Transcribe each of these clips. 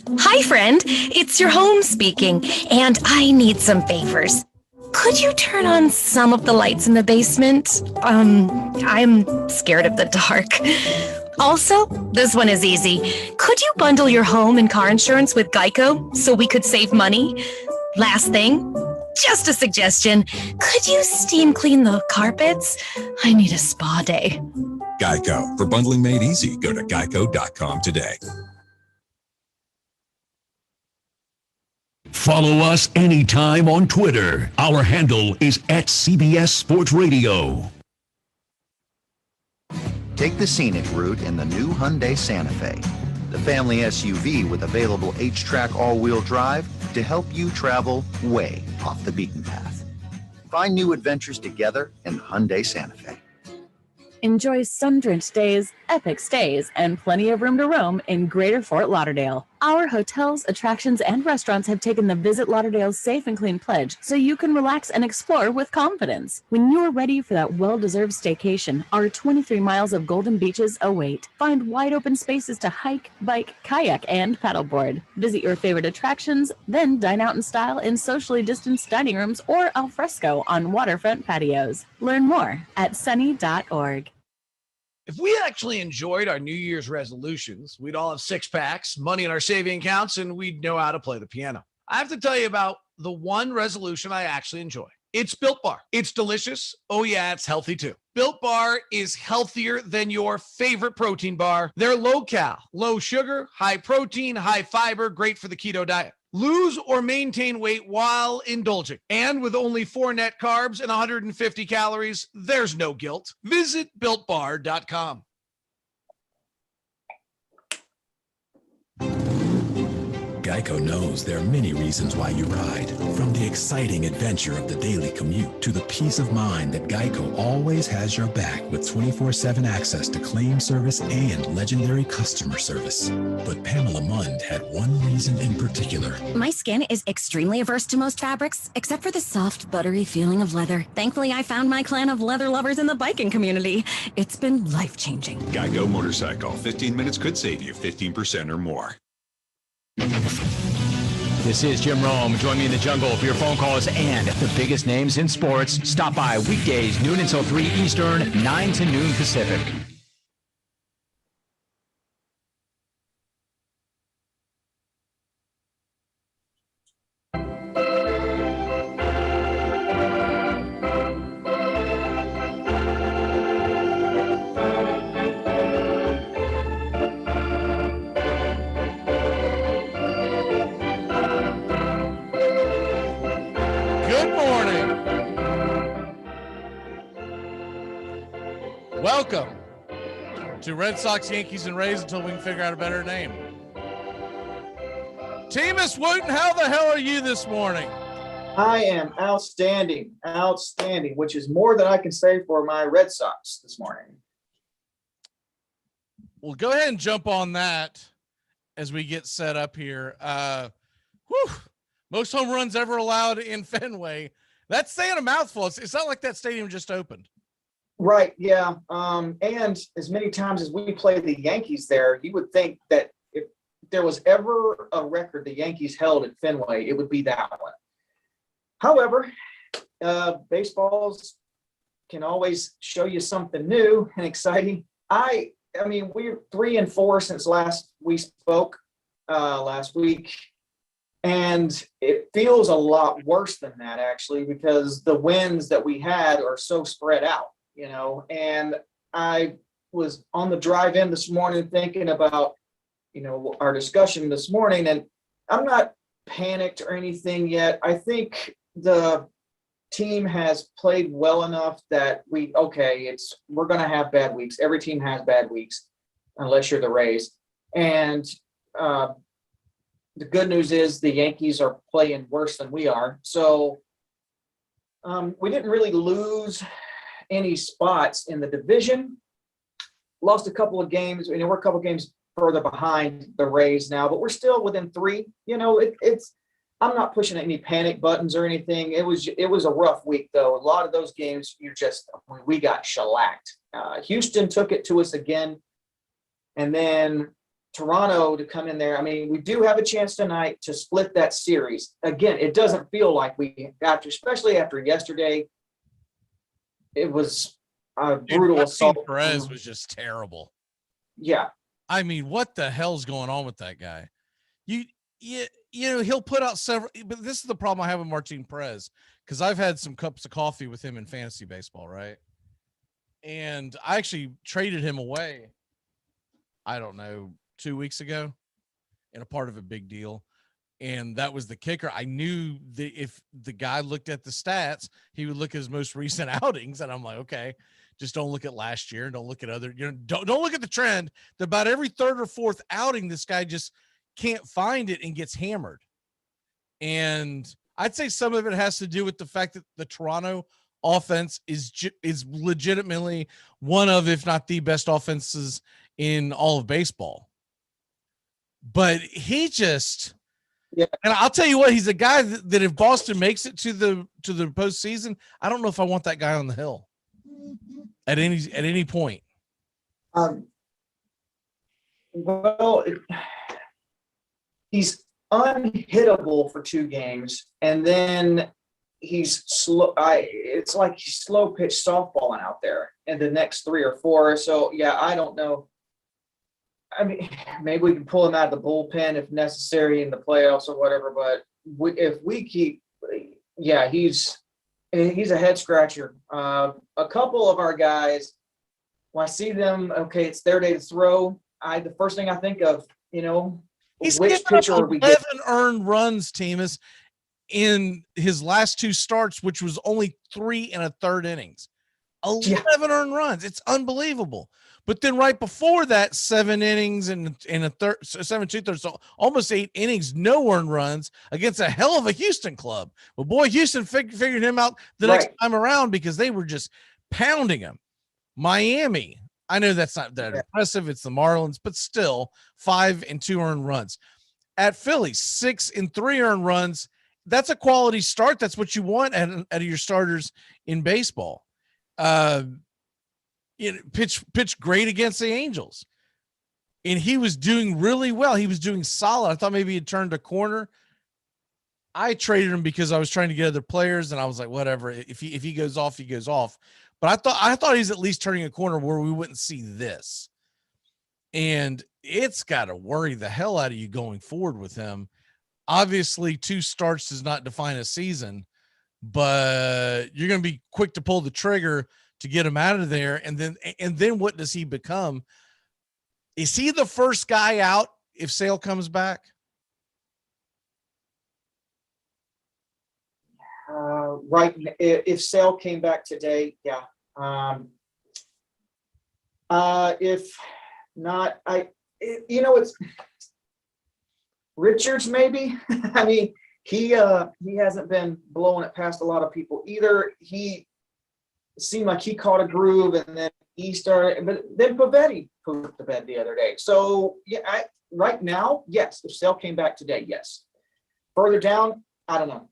Hi, friend. It's your home speaking, and I need some favors. Could you turn on some of the lights in the basement? I'm scared of the dark. Also, this one is easy. Could you bundle your home and car insurance with Geico so we could save money? Last thing, just a suggestion. Could you steam clean the carpets? I need a spa day. Geico. For bundling made easy, go to geico.com today. Follow us anytime on Twitter. Our handle is @CBS Sports Radio. Take the scenic route in the new Hyundai Santa Fe, the family SUV with available H-Track all-wheel drive to help you travel way off the beaten path. Find new adventures together in the Hyundai Santa Fe. Enjoy sun-drenched days, epic stays, and plenty of room to roam in Greater Fort Lauderdale. Our hotels, attractions, and restaurants have taken the Visit Lauderdale's Safe and Clean pledge, so you can relax and explore with confidence. When you're ready for that well-deserved staycation, our 23 miles of golden beaches await. Find wide-open spaces to hike, bike, kayak, and paddleboard. Visit your favorite attractions, then dine out in style in socially distanced dining rooms or al fresco on waterfront patios. Learn more at sunny.org. If we actually enjoyed our New Year's resolutions, we'd all have six packs, money in our saving accounts, and we'd know how to play the piano. I have to tell you about the one resolution I actually enjoy. It's Built Bar. It's delicious. Oh, yeah, it's healthy too. Built Bar is healthier than your favorite protein bar. They're low-cal, low sugar, high protein, high fiber, great for the keto diet. Lose or maintain weight while indulging. And with only 4 net carbs and 150 calories, there's no guilt. Visit BuiltBar.com. Geico knows there are many reasons why you ride. From the exciting adventure of the daily commute to the peace of mind that Geico always has your back with 24/7 access to claim service and legendary customer service. But Pamela Mund had one reason in particular. My skin is extremely averse to most fabrics, except for the soft, buttery feeling of leather. Thankfully, I found my clan of leather lovers in the biking community. It's been life-changing. Geico Motorcycle. 15 minutes could save you 15% or more. This is Jim Rome. Join me in the jungle for your phone calls and the biggest names in sports. Stop by weekdays, noon until 3 Eastern, 9 to noon Pacific. Welcome to Red Sox, Yankees, and Rays until we can figure out a better name. Teamus Wooten, how the hell are you this morning? I am outstanding, which is more than I can say for my Red Sox this morning. Well, go ahead and jump on that as we get set up here. Most home runs ever allowed in Fenway. That's saying a mouthful. It's not like that stadium just opened. Right, yeah. And as many times as we play the Yankees there, you would think that if there was ever a record the Yankees held at Fenway, it would be that one. However, baseballs can always show you something new and exciting. I mean, we're 3-4 since we spoke last week. And it feels a lot worse than that, actually, because the wins that we had are so spread out. And I was on the drive in this morning thinking about, our discussion this morning, and I'm not panicked or anything yet. I think the team has played well enough that we're going to have bad weeks. Every team has bad weeks, unless you're the Rays. And the good news is the Yankees are playing worse than we are. So we didn't really lose any spots in the division. Lost a couple of games. We're a couple of games further behind the Rays now, but we're still within 3. I'm not pushing any panic buttons or anything. It was a rough week though. A lot of those games we got shellacked. Houston took it to us again, and then Toronto to come in there. I mean, we do have a chance tonight to split that series. Again, it doesn't feel like especially after yesterday, it was a brutal assault. Perez was just terrible. Yeah. I mean, what the hell's going on with that guy? You know, he'll put out several, but this is the problem I have with Martin Perez, because I've had some cups of coffee with him in fantasy baseball, right? And I actually traded him away, I don't know, 2 weeks ago in a part of a big deal. And that was the kicker. I knew that if the guy looked at the stats, he would look at his most recent outings. And I'm like, okay, just don't look at last year. Don't look at other, don't look at the trend. That about every third or fourth outing, this guy just can't find it and gets hammered. And I'd say some of it has to do with the fact that the Toronto offense is legitimately one of, if not the best offenses in all of baseball. But he just, yeah. And I'll tell you what, he's a guy that if Boston makes it to the postseason, I don't know if I want that guy on the hill at any point. Well, he's unhittable for 2 games, and then he's slow. It's like he's slow pitch softballing out there in the next 3 or 4. So yeah, I don't know. I mean, maybe we can pull him out of the bullpen if necessary in the playoffs or whatever. But if we keep, yeah, he's a head scratcher. A couple of our guys, when I see them, okay, it's their day to throw. The first thing I think of, he's which pitcher are we 11 earned runs, Teamus, in his last 2 starts, which was only 3 1/3 innings. 11 earned runs. It's unbelievable. But then right before that, 7 innings and a third, 7 2/3, so almost 8 innings, no earned runs against a hell of a Houston club. Well, boy, Houston figured him out the next time around because they were just pounding him. Miami, I know that's not that impressive. It's the Marlins, but still 5 and 2 earned runs. At Philly, 6 and 3 earned runs. That's a quality start. That's what you want out of your starters in baseball. Pitched great against the Angels, and he was doing really well. He was doing solid. I thought maybe he'd turned a corner. I traded him because I was trying to get other players, and I was like, whatever. If he goes off, he goes off. But I thought he's at least turning a corner where we wouldn't see this. And it's got to worry the hell out of you going forward with him. Obviously, 2 starts does not define a season, but you're going to be quick to pull the trigger to get him out of there. And then what does he become? Is he the first guy out if Sale comes back? Right. If Sale came back today, yeah. If not, it's Richards maybe. I mean, he hasn't been blowing it past a lot of people either. He seemed like he caught a groove, and then he started. But then Pavetti put the bed the other day. So yeah, right now, yes. If Sale came back today, yes. Further down, I don't know.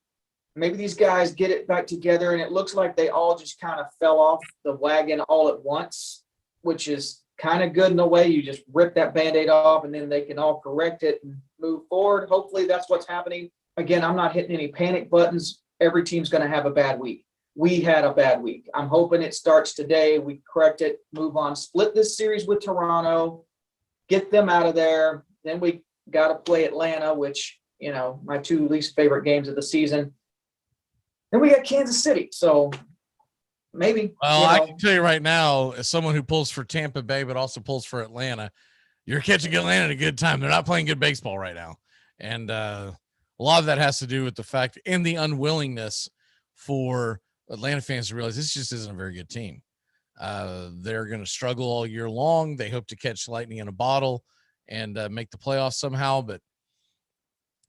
Maybe these guys get it back together, and it looks like they all just kind of fell off the wagon all at once, which is kind of good in a way. You just rip that Band-Aid off, and then they can all correct it and move forward. Hopefully that's what's happening. Again, I'm not hitting any panic buttons. Every team's going to have a bad week. We had a bad week. I'm hoping it starts today. We correct it, move on, split this series with Toronto, get them out of there. Then we got to play Atlanta, which, my 2 least favorite games of the season. Then we got Kansas City. So maybe. Well, I can tell you right now, as someone who pulls for Tampa Bay, but also pulls for Atlanta, you're catching Atlanta at a good time. They're not playing good baseball right now. And a lot of that has to do with the fact and the unwillingness for Atlanta fans to realize this just isn't a very good team. They're going to struggle all year long. They hope to catch lightning in a bottle and make the playoffs somehow. But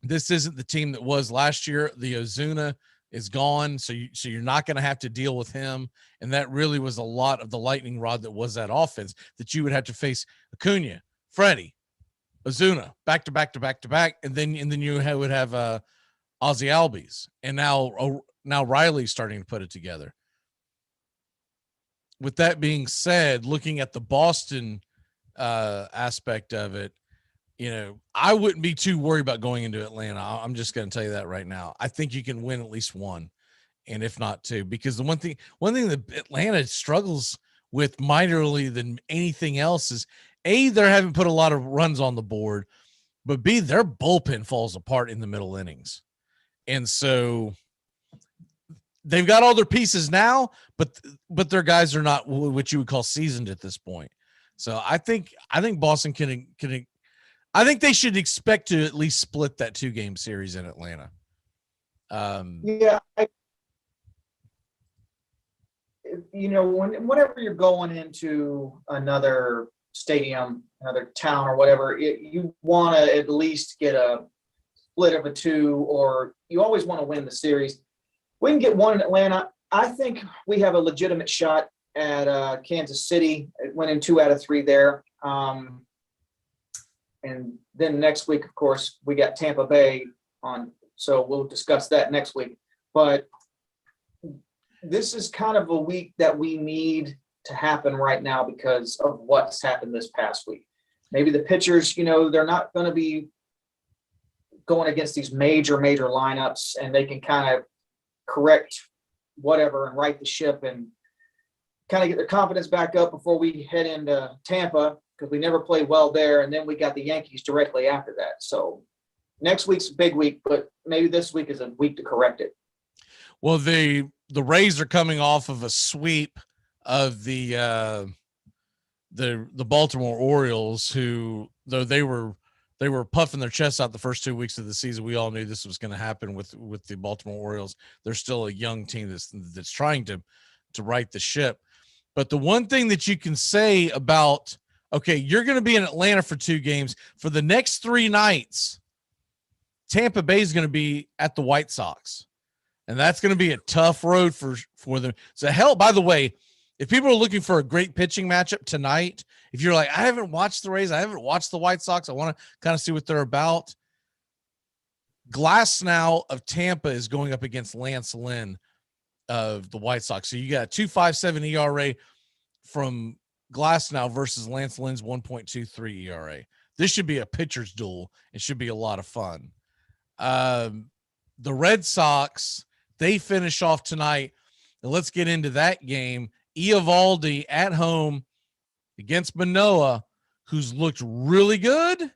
this isn't the team that was last year. The Ozuna is gone, so you're not going to have to deal with him, and that really was a lot of the lightning rod that was that offense, that you would have to face Acuna, Freddie, Ozuna, back to back, and then you would have Ozzy Albies, and now Riley's starting to put it together. With that being said, looking at the Boston aspect of it, I wouldn't be too worried about going into Atlanta. I'm just going to tell you that right now. I think you can win at least one, and if not two, because the one thing that Atlanta struggles with minorly than anything else is A, they haven't put a lot of runs on the board, but B, their bullpen falls apart in the middle innings. And so they've got all their pieces now, but their guys are not what you would call seasoned at this point. So I think Boston can I think they should expect to at least split that 2-game series in Atlanta. Whenever you're going into another stadium, another town or whatever, you want to at least get a split of a 2, or you always want to win the series. We can get one in Atlanta. I think we have a legitimate shot at Kansas City. It went in 2 out of 3 there. And then next week, of course, we got Tampa Bay on, so we'll discuss that next week. But this is kind of a week that we need to happen right now because of what's happened this past week. Maybe the pitchers, they're not going to be going against these major lineups, and they can kind of correct whatever and right the ship and kind of get their confidence back up before we head into Tampa, because we never played well there. And then we got the Yankees directly after that. So next week's a big week, but maybe this week is a week to correct it. Well, the Rays are coming off of a sweep of the Baltimore Orioles, who, though they were puffing their chests out the first 2 weeks of the season, we all knew this was going to happen with the Baltimore Orioles. They're still a young team that's trying to right the ship. But the one thing that you can say about, okay, you're going to be in Atlanta for 2 games. For the next 3 nights, Tampa Bay is going to be at the White Sox. And that's going to be a tough road for them. So, hell, by the way, if people are looking for a great pitching matchup tonight, if you're like, I haven't watched the Rays, I haven't watched the White Sox, I want to kind of see what they're about. Glasnow of Tampa is going up against Lance Lynn of the White Sox. So you got a 2.57 ERA from Glasnow versus Lance Lynn's 1.23 ERA. This should be a pitcher's duel. It should be a lot of fun. The Red Sox, they finish off tonight. And let's get into that game. Eovaldi at home against Manoah, who's looked really good.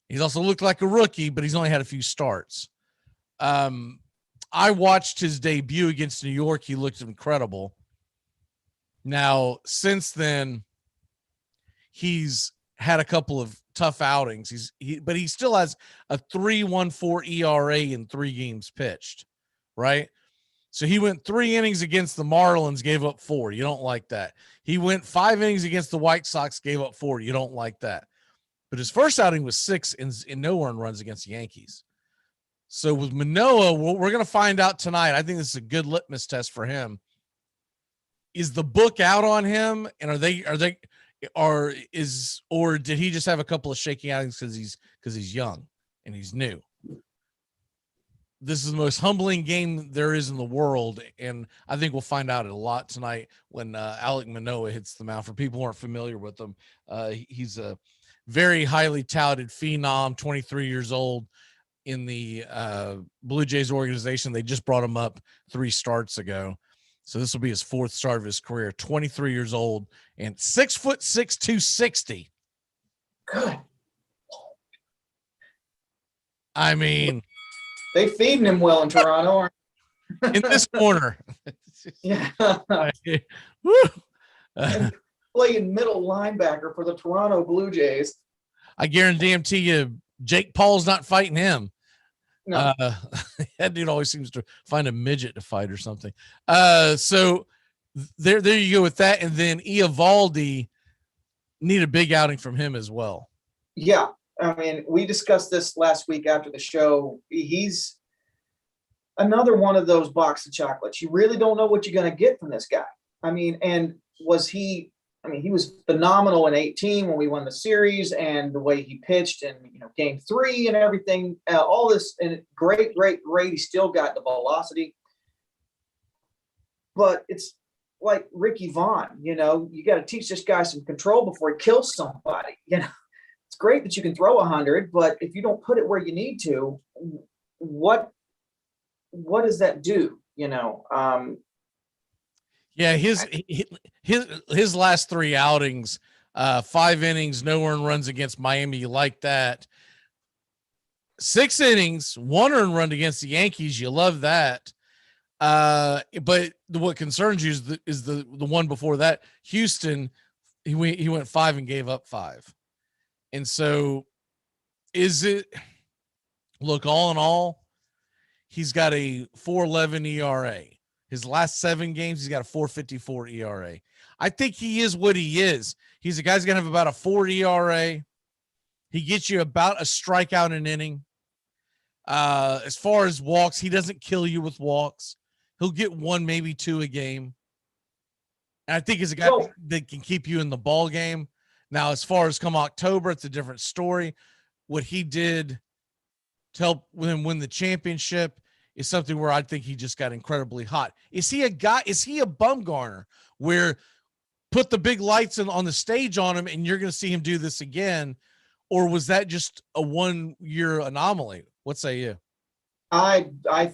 He's also looked like a rookie, but he's only had a few starts. I watched his debut against New York. He looked incredible. Now, since then, he's had a couple of tough outings. But he still has a 3.14 ERA in 3 games pitched, right? So he went 3 innings against the Marlins, gave up 4. You don't like that. He went 5 innings against the White Sox, gave up 4. You don't like that. But his first outing was 6 in no earned runs against the Yankees. So with Manoah, we're going to find out tonight. I think this is a good litmus test for him. Is the book out on him? And or did he just have a couple of shaky outings because he's young and he's new? This is the most humbling game there is in the world, and I think we'll find out a lot tonight when Alek Manoah hits the mound. For people who aren't familiar with him, he's a very highly touted phenom, 23 years old in the Blue Jays organization. They just brought him up 3 starts ago. So this will be his 4th start of his career, 23 years old and 6'6", 260. Good. I mean, they feeding him well in Toronto. In this corner. Yeah. Woo. Playing middle linebacker for the Toronto Blue Jays. I guarantee you, Jake Paul's not fighting him. No. That dude always seems to find a midget to fight or something. So there you go with that. And then Eovaldi, need a big outing from him as well. Yeah. I mean, we discussed this last week after the show. He's another one of those box of chocolates. You really don't know what you're going to get from this guy. I mean, and he was phenomenal in 18 when we won the series, and the way he pitched and, game 3 and everything, all this, and great. He still got the velocity, but it's like Ricky Vaughn, you got to teach this guy some control before he kills somebody, it's great that you can throw 100, but if you don't put it where you need to, what does that do? Yeah, his last 3 outings, 5 innings, no earned runs against Miami. You like that. 6 innings, 1 earned run against the Yankees. You love that. But what concerns you is the one before that, Houston. He went 5 and gave up 5. And so look, all in all, he's got a 4.11 ERA. His last 7 games, he's got a 4.54 ERA. I think he is what he is. He's a guy's going to have about a 4 ERA. He gets you about a strikeout an inning. As far as walks, he doesn't kill you with walks. He'll get 1, maybe 2 a game. And I think he's a guy that can keep you in the ball game. Now, as far as come October, it's a different story. What he did to help him win the championship is something where I think he just got incredibly hot. Is he a Bumgarner where put the big lights on the stage on him and you're going to see him do this again? Or was that just a 1-year anomaly? What say you? I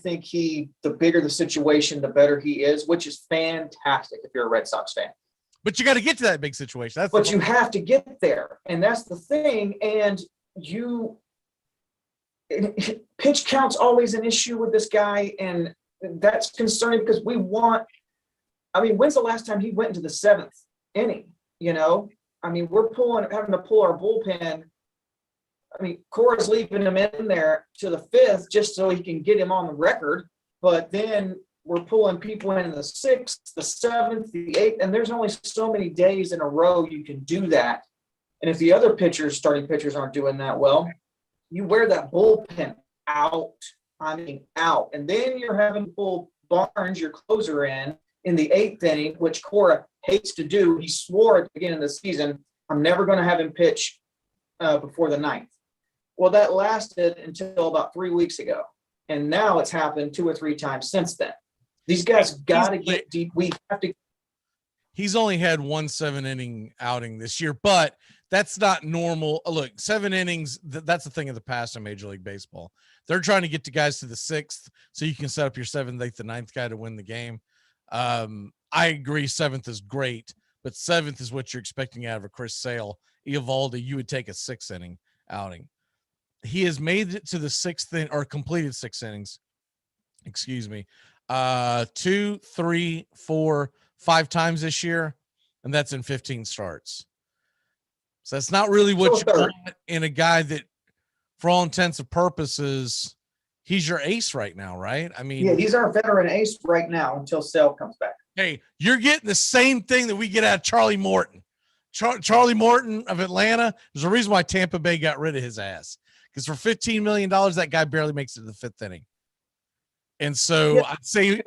think the bigger the situation, the better he is, which is fantastic if you're a Red Sox fan. But you got to get to that big situation. But you have to get there. And that's the thing. And pitch count's always an issue with this guy. And that's concerning because when's the last time he went into the 7th inning? We're having to pull our bullpen. Cora's leaving him in there to the 5th just so he can get him on the record. But then we're pulling people in the 6th, the 7th, the 8th, and there's only so many days in a row you can do that. And if the other starting pitchers aren't doing that well, you wear that bullpen out. And then you're having to pull Barnes, your closer, in the 8th inning, which Cora hates to do. He swore at the beginning of the season, I'm never going to have him pitch before the 9th. Well, that lasted until about 3 weeks ago. And now it's happened 2 or 3 times since then. These guys got to get deep. We have to. He's only had 1 7-inning outing this year, but that's not normal. Look, 7 innings, that's a thing of the past in Major League Baseball. They're trying to get the guys to the 6th so you can set up your 7th, 8th, and 9th guy to win the game. I agree 7th is great, but 7th is what you're expecting out of a Chris Sale. Eovaldi, you would take a 6-inning outing. He has made it to the 6th inning, or completed 6 innings. Excuse me. 2, 3, 4, 5 times this year, and that's in 15 starts. So that's not really what you want in a guy that, for all intents and purposes, he's your ace right now, right? Yeah, he's our veteran ace right now until Sale comes back. Hey, you're getting the same thing that we get out of Charlie Morton. Charlie Morton of Atlanta. There's a reason why Tampa Bay got rid of his ass. Because for $15 million, that guy barely makes it to the 5th inning. And so I'd say you're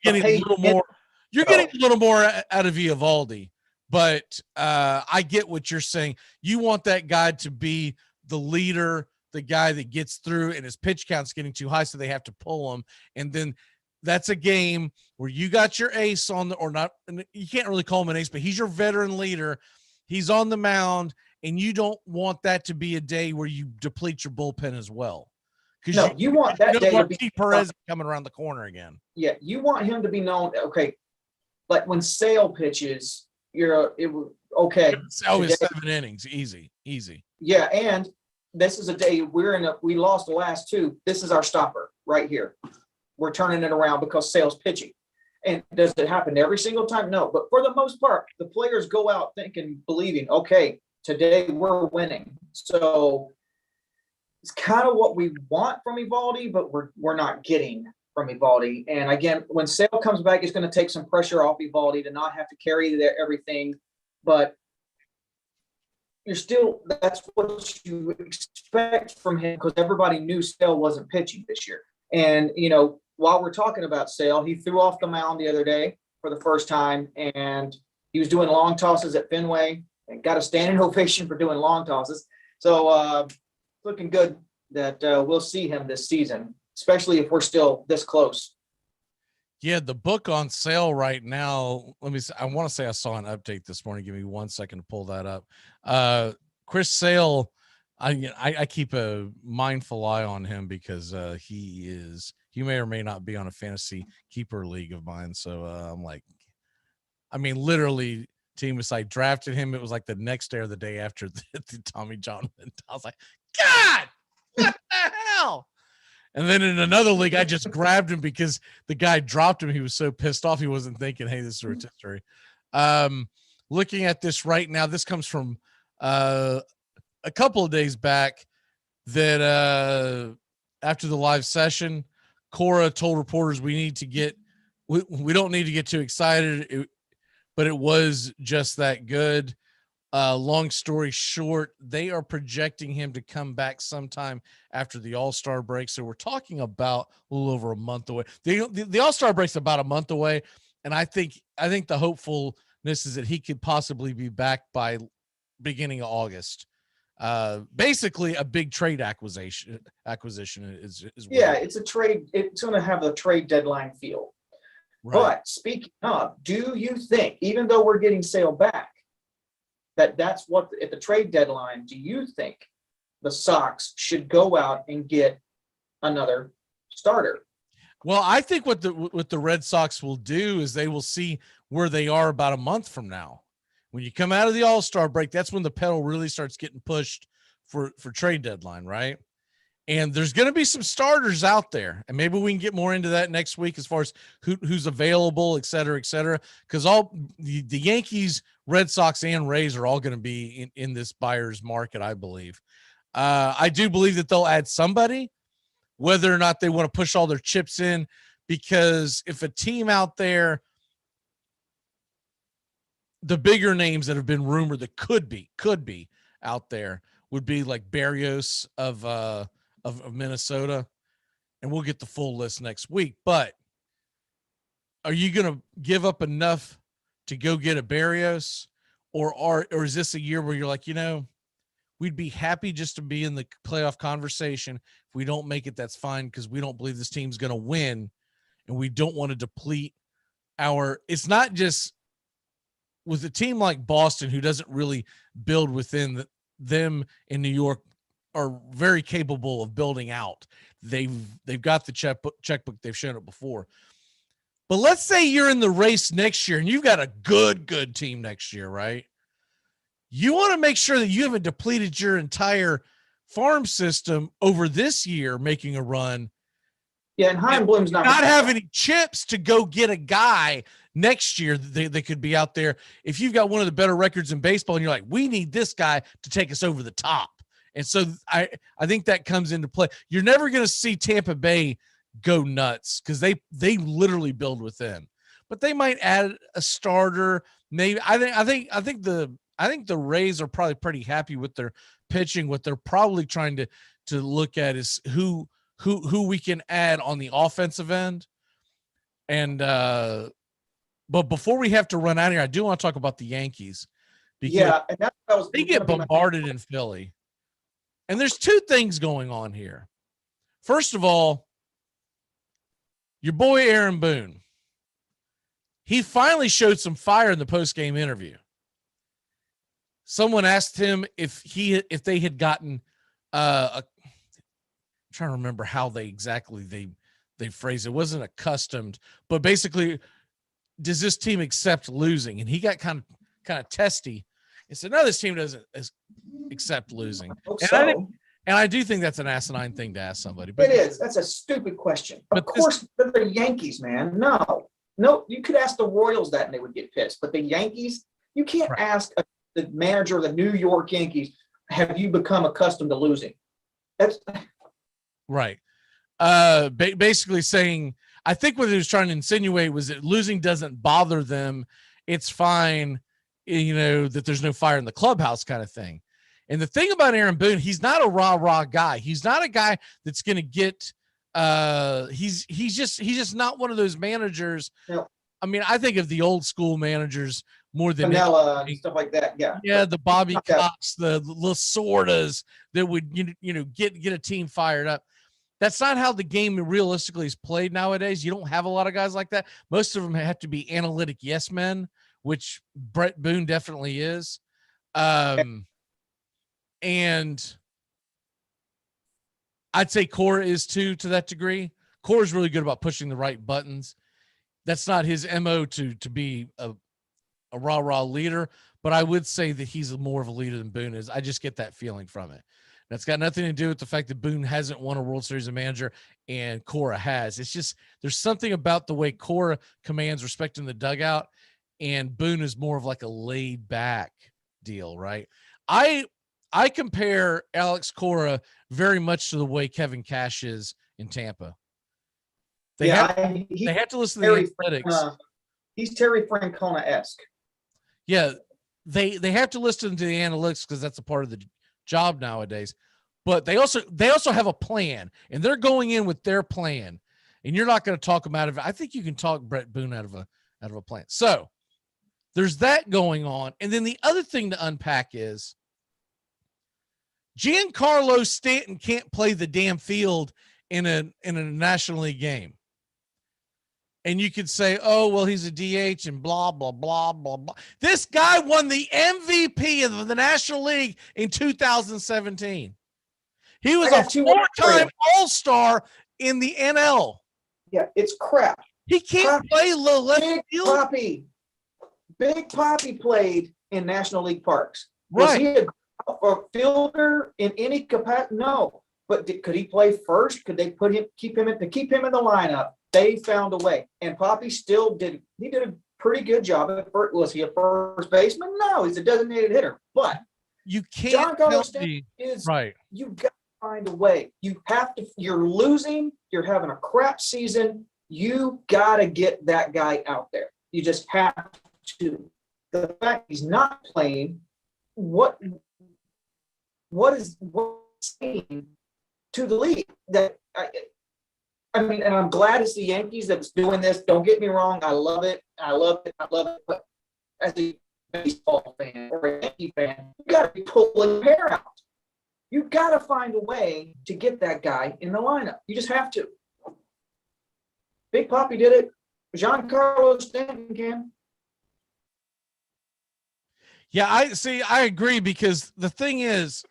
getting a little more. You're getting a little more out of Eovaldi, but I get what you're saying. You want that guy to be the leader, the guy that gets through, and his pitch count's getting too high, so they have to pull him. And then that's a game where you got your ace on or not. You can't really call him an ace, but he's your veteran leader. He's on the mound, and you don't want that to be a day where you deplete your bullpen as well. No, you want that day to be Perez coming around the corner again. Yeah, you want him to be known. Okay, like when Sale pitches, okay. It's always 7 innings, easy. Yeah, and this is a day we lost the last 2. This is our stopper right here. We're turning it around because Sale's pitching. And does it happen every single time? No, but for the most part, the players go out believing, okay, today we're winning. So it's kind of what we want from Eovaldi, but we're not getting from Eovaldi. And again, when Sale comes back, it's going to take some pressure off Eovaldi to not have to carry everything. But that's what you expect from him because everybody knew Sale wasn't pitching this year. And, while we're talking about Sale, he threw off the mound the other day for the first time, and he was doing long tosses at Fenway and got a standing ovation for doing long tosses. So looking good that we'll see him this season, especially if we're still this close. Yeah, the book on sale right now. Let me see. I want to say I saw an update this morning. Give me 1 second to pull that up. Chris Sale I keep a mindful eye on him because he may or may not be on a fantasy keeper league of mine. So I'm like, I mean, literally, team was like drafted him. It was like the next day or the day after the Tommy John went. I was like, God, what the hell? And then in another league, I just grabbed him because the guy dropped him. He was so pissed off. He wasn't thinking, hey, this is a rotisserie. Looking at this right now, this comes from a couple of days back that after the live session, Cora told reporters we don't need to get too excited, but it was just that good. Long story short, they are projecting him to come back sometime after the All-Star break. So we're talking about a little over a month away. The All-Star break's about a month away, and I think the hopefulness is that he could possibly be back by beginning of August. Basically a big trade acquisition is yeah, it's a trade. It's going to have a trade deadline feel. Right. But speaking of, do you think, even though we're getting Sale back, that's what at the trade deadline, do you think the Sox should go out and get another starter? Well, I think what the Red Sox will do is they will see where they are about a month from now. When you come out of the All-Star break, that's when the pedal really starts getting pushed for trade deadline, right? And there's going to be some starters out there, and maybe we can get more into that next week as far as who's available, et cetera, because all the Yankees, Red Sox, and Rays are all going to be in this buyer's market, I believe. I do believe that they'll add somebody, whether or not they want to push all their chips in, because if a team out there, the bigger names that have been rumored that could be out there would be like Berrios of Minnesota, and we'll get the full list next week. But are you going to give up enough to go get a Berrios, or is this a year where you're like, we'd be happy just to be in the playoff conversation. If we don't make it, that's fine, because we don't believe this team's going to win, and we don't want to deplete it's not just with a team like Boston, who doesn't really build within them in New York, are very capable of building out. They've got the checkbook. They've shown it before. But let's say you're in the race next year and you've got a good team next year, right? You want to make sure that you haven't depleted your entire farm system over this year making a run. Yeah, and Chaim Bloom's not have any chips to go get a guy next year. They could be out there. If you've got one of the better records in baseball and you're like, we need this guy to take us over the top. And so I think that comes into play. You're never going to see Tampa Bay go nuts because they literally build within, but they might add a starter. Maybe I think the Rays are probably pretty happy with their pitching. What they're probably trying to look at is who we can add on the offensive end. And but before we have to run out of here, I do want to talk about the Yankees, because and that's what I was they get bombarded in Philly. And there's two things going on here. First of all, your boy Aaron Boone, he finally showed some fire in the post-game interview. Someone asked him if they had gotten I'm trying to remember how they phrased it. It wasn't accustomed, but basically, does this team accept losing? And he got kind of testy and said, no, this team doesn't accept losing. And I do think that's an asinine thing to ask somebody. But it is. That's a stupid question. Of course, they're the Yankees, man. No, you could ask the Royals that and they would get pissed. But the Yankees, you can't ask the manager of the New York Yankees, have you become accustomed to losing? That's right. Basically saying, I think what he was trying to insinuate was that losing doesn't bother them. It's fine, that there's no fire in the clubhouse kind of thing. And the thing about Aaron Boone, he's not a rah-rah guy. He's not a guy that's going to get he's just not one of those managers. No. I mean, I think of the old school managers more than Vanilla and stuff like that. Yeah. Yeah, the Bobby Cox, the Lasordas that would get a team fired up. That's not how the game realistically is played nowadays. You don't have a lot of guys like that. Most of them have to be analytic yes men, which Brett Boone definitely is. And I'd say Cora is too, to that degree. Cora's really good about pushing the right buttons. That's not his MO to be a rah-rah leader, but I would say that he's more of a leader than Boone is. I just get that feeling from it. That's got nothing to do with the fact that Boone hasn't won a World Series of Manager and Cora has. It's just there's something about the way Cora commands respect in the dugout, and Boone is more of like a laid back deal, right? I compare Alex Cora very much to the way Kevin Cash is in Tampa. They have to listen to the analytics. He's Terry Francona-esque. Yeah, they have to listen to the analytics because that's a part of the job nowadays. But they also have a plan, and they're going in with their plan. And you're not going to talk them out of it. I think you can talk Brett Boone out of a plan. So there's that going on. And then the other thing to unpack is Giancarlo Stanton can't play the damn field in a National League game. And you could say, oh, well, he's a DH and blah, blah, blah, blah, blah. This guy won the MVP of the National League in 2017. He was a 4-time All-Star in the NL. Yeah, it's crap. He can't play the left field. Big Papi played in National League parks. Right. Was he a fielder in any capacity? No. But could he play first? Could they keep him in the lineup? They found a way, and Papi still did. He did a pretty good job at first. Was he a first baseman? No, he's a designated hitter. But you can't right. You got to find a way. You have to. You're losing. You're having a crap season. You got to get that guy out there. You just have to. The fact he's not playing, what is saying to the league that. I mean, and I'm glad it's the Yankees that's doing this. Don't get me wrong. I love it. But as a baseball fan or a Yankee fan, you got to be pulling your hair out. You got to find a way to get that guy in the lineup. You just have to. Big Papi did it. Giancarlo Stanton can. Yeah, I agree, because the thing is,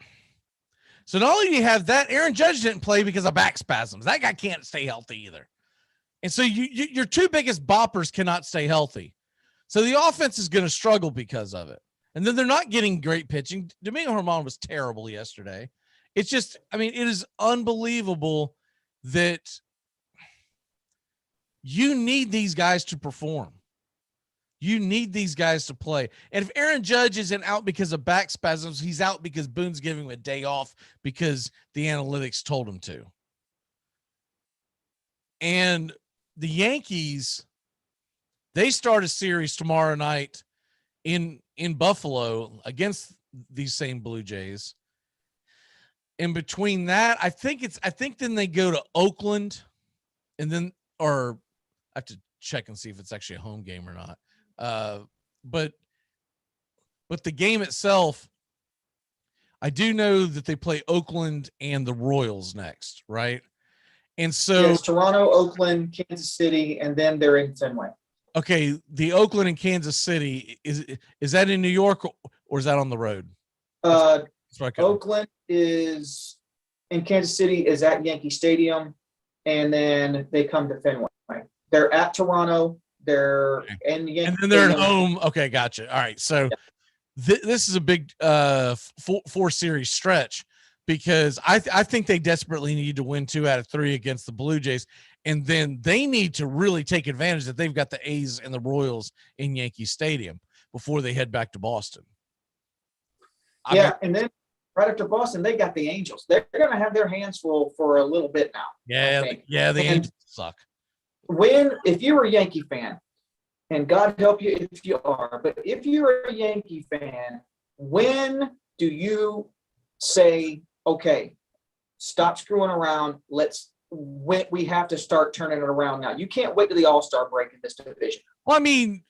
so not only do you have that, Aaron Judge didn't play because of back spasms. That guy can't stay healthy either. And so your two biggest boppers cannot stay healthy. So the offense is going to struggle because of it. And then they're not getting great pitching. Domingo Germán was terrible yesterday. It's just, I mean, it is unbelievable that you need these guys to perform. You need these guys to play. And if Aaron Judge isn't out because of back spasms, he's out because Boone's giving him a day off because the analytics told him to. And the Yankees, they start a series tomorrow night in Buffalo against these same Blue Jays. In between that, I think then they go to Oakland, and then, or I have to check and see if it's actually a home game or not. But the game itself, I do know that they play Oakland and the Royals next, right? And so it's Toronto, Oakland, Kansas City, and then they're in Fenway. Okay, the Oakland and Kansas City, is that in New York, or is that on the road? Oakland is in Kansas City is at Yankee Stadium, and then they come to Fenway. They're at Toronto. They're in Yankee and then they're at home. Okay, gotcha. All right, so this is a big four series stretch, because I think they desperately need to win 2 out of 3 against the Blue Jays, and then they need to really take advantage that they've got the A's and the Royals in Yankee Stadium before they head back to Boston. And then right after Boston, they got the Angels. They're going to have their hands full for a little bit now. The Angels suck. If you're a Yankee fan, and God help you if you are, but if you're a Yankee fan, when do you say, okay, stop screwing around, we have to start turning it around now? You can't wait to the All-Star break in this division. Well, I mean,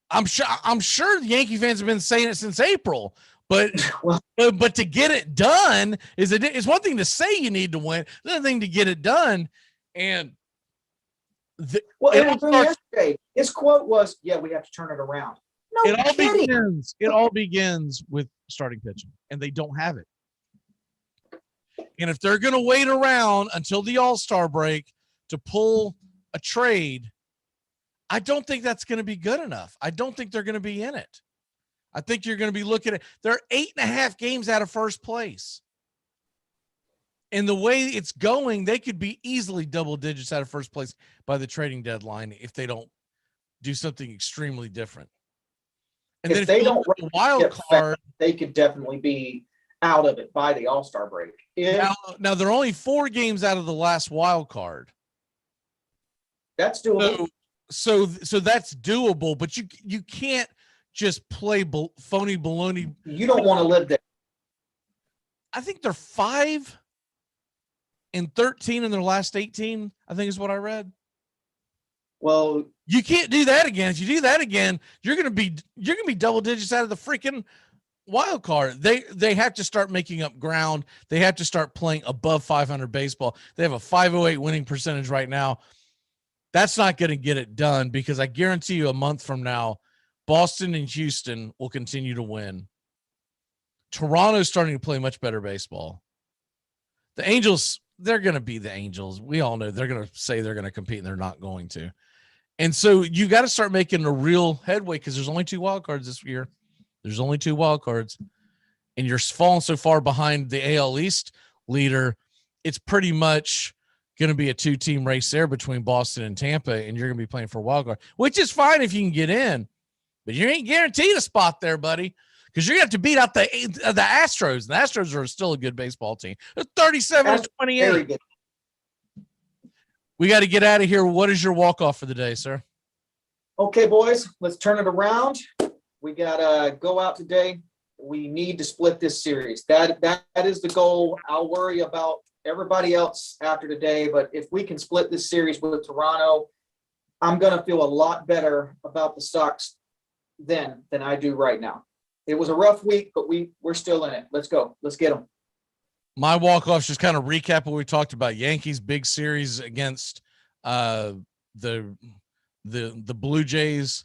I'm sure the Yankee fans have been saying it since April, but to get it done is one thing to say you need to win, another thing to get it done. And yesterday, his quote was, "Yeah, we have to turn it around." No, it all begins with starting pitching, and they don't have it. And if they're going to wait around until the All-Star break to pull a trade, I don't think that's going to be good enough. I don't think they're going to be in it. I think you're going to be looking at, they're 8.5 games out of first place. And the way it's going, they could be easily double digits out of first place by the trading deadline if they don't do something extremely different. And if then they if don't the wild card, they could definitely be out of it by the All-Star break. now they're only 4 games out of the last wild card. That's doable. So that's doable, but you can't just play phony baloney. You don't want to live there. I think they're 5-13 in their last 18. I think is what I read. Well, you can't do that again. If you do that again, you're gonna be double digits out of the freaking wild card. They have to start making up ground. They have to start playing above 500 baseball. They have a 508 winning percentage right now. That's not going to get it done because I guarantee you a month from now, Boston and Houston will continue to win. Toronto's starting to play much better baseball. The Angels, they're going to be the Angels. We all know they're going to say they're going to compete and they're not going to. And so you got to start making a real headway because there's only 2 wild cards this year. There's only 2 wild cards. And you're falling so far behind the AL East leader, it's pretty much going to be a 2-team race there between Boston and Tampa, and you're going to be playing for a wild card, which is fine if you can get in, but you ain't guaranteed a spot there, buddy, because you're going to have to beat out the Astros. The Astros are still a good baseball team. They're 37-28. We got to get out of here. What is your walk-off for the day, sir? Okay, boys, let's turn it around. We got to go out today. We need to split this series. That is the goal. I'll worry about everybody else after today, but if we can split this series with Toronto, I'm going to feel a lot better about the Sox than I do right now. It was a rough week, but we're still in it. Let's go. Let's get them. My walk-offs just kind of recap what we talked about. Yankees big series against the Blue Jays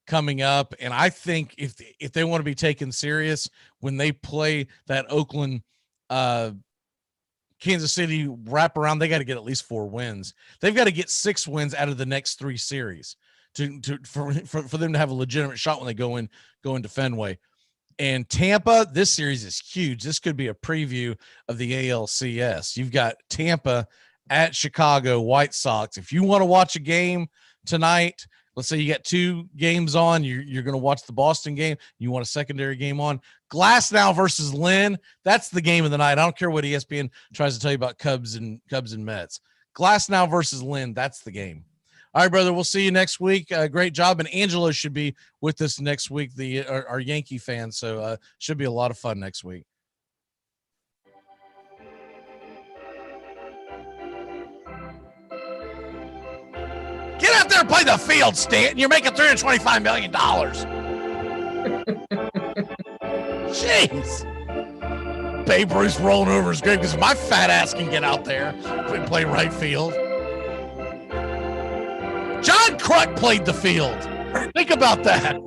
coming up, and I think if they want to be taken serious when they play that Oakland Kansas City wraparound, they got to get at least 4 wins. They've got to get 6 wins out of the next 3 series for them to have a legitimate shot when they go into Fenway. And Tampa, this series is huge. This could be a preview of the ALCS. You've got Tampa at Chicago White Sox. If you want to watch a game tonight, let's say you got 2 games on, you're going to watch the Boston game, you want a secondary game on, Glasnow versus Lynn, that's the game of the night. I don't care what ESPN tries to tell you about Cubs and Mets. Glasnow versus Lynn, that's the game. All right, brother, we'll see you next week. Great job. And Angelo should be with us next week, our Yankee fan. So should be a lot of fun next week. Get out there and play the field, Stanton. You're making $325 million. Jeez. Babe Ruth rolling over his grave because my fat ass can get out there and play right field. John Kruk played the field. Think about that.